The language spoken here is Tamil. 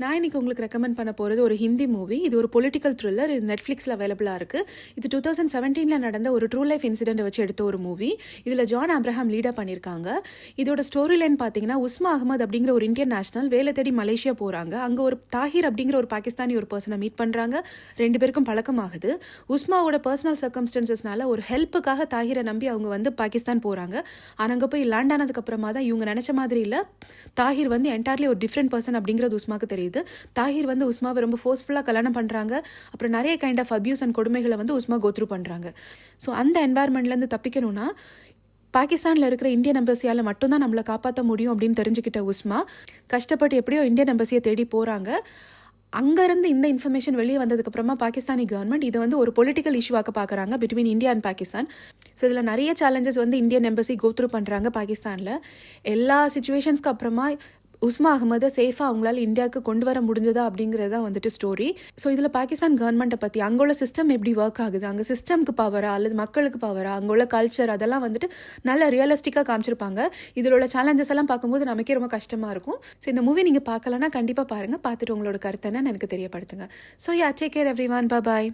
நான் இன்னைக்கு உங்களுக்கு ரெக்கமெண்ட் பண்ண போகிறது ஒரு ஹிந்தி மூவி. இது ஒரு பொலிட்டிக்கல் த்ரில்லர். இது நெட்ஃப்ளிக்ஸில் அவைலபிளாக இருக்குது. இது 2017 நடந்த ஒரு ட்ரூ லைஃப் இன்சிடென்ட்டை வச்சு எடுத்த ஒரு மூவி. இதில் ஜான் ஆப்ரஹாம் லீடாக பண்ணியிருக்காங்க. இதோட ஸ்டோரி லைன் பார்த்தீங்கன்னா, உஸ்மா அகமது அப்படிங்கிற ஒரு இந்தியன் நேஷனல் வேலை தேடி மலேசியா போகிறாங்க. அங்கே ஒரு தாஹிர் அப்படிங்கிற ஒரு பாகிஸ்தானி ஒரு பர்சனை மீட் பண்ணுறாங்க. 2 பேருக்கும் பழக்கமாகுது. உஸ்மாவோட பர்சனல் சர்க்கம்ஸ்டன்சஸ்னால ஒரு ஹெல்ப்புக்காக தாஹிரை நம்பி அவங்க வந்து பாகிஸ்தான் போகிறாங்க. ஆனால் அங்கே போய் லேண்ட் ஆனதுக்கப்புறமா தான் இவங்க நினச்ச மாதிரி இல்லை, தாஹிர் வந்து என்டையர்லி ஒரு டிஃப்ரெண்ட் பர்சன் அப்படிங்கிறது உஸ்மாக்கு தெரியுது. தாஹிர் வந்து உஸ்மாவை ரொம்ப ஃபோர்ஸ்ஃபுல்லாக கல்யாணம் பண்ணுறாங்க. அப்புறம் நிறைய கைண்ட் ஆஃப் அபியூஸ் அண்ட் கொடுமைகளை வந்து உஸ்மா கோத்ரூ பண்ணுறாங்க. ஸோ அந்த என்வாயர்மெண்ட்லேருந்து தப்பிக்கணும்னா பாகிஸ்தானில் இருக்கிற இந்தியன் எம்பசியால் மட்டும்தான் நம்மளை காப்பாற்ற முடியும் அப்படின்னு தெரிஞ்சுக்கிட்ட உஸ்மா கஷ்டப்பட்டு எப்படியோ இந்தியன் எம்பசியை தேடி போகிறாங்க. அங்கேருந்து இந்த இன்ஃபர்மேஷன் வெளியே வந்ததுக்கப்புறமா பாகிஸ்தானி கவர்மெண்ட் இதை வந்து ஒரு பொலிட்டிக்கல் இஷ்யூவாக பார்க்குறாங்க between India and Pakistan. So இதில் நிறைய சேலஞ்சஸ் வந்து இந்தியன் எம்பசி கோத்ரூ பண்ணுறாங்க பாகிஸ்தானில். எல்லா சுச்சுவேஷன்ஸ்க்கு அப்புறமா உஸ்மா அகமதை சேஃபாக அவங்களால இந்தியாவுக்கு கொண்டு வர முடிஞ்சதா அப்படிங்கிறது தான் வந்துட்டு ஸ்டோரி. ஸோ இதில் பாகிஸ்தான் கவர்மெண்ட்டை பற்றி, அங்கோட சிஸ்டம் எப்படி ஒர்க் ஆகுது, அங்கே சிஸ்டம்க்கு பவரா அல்லது மக்களுக்கு பவரா, அங்கோட கல்ச்சர், அதெல்லாம் வந்துட்டு நல்ல ரியலிஸ்டிக்காக காமிச்சிருப்பாங்க. இதில் உள்ள சேலஞ்சஸ் எல்லாம் பார்க்கும்போது நமக்கே ரொம்ப கஷ்டமாக இருக்கும். ஸோ இந்த மூவி நீங்கள் பார்க்கலன்னா கண்டிப்பாக பாருங்கள். பார்த்துட்டு உங்களோட கருத்து என்னன்னு எனக்கு தெரியப்படுத்துங்க. So yeah, take care everyone. பாய்.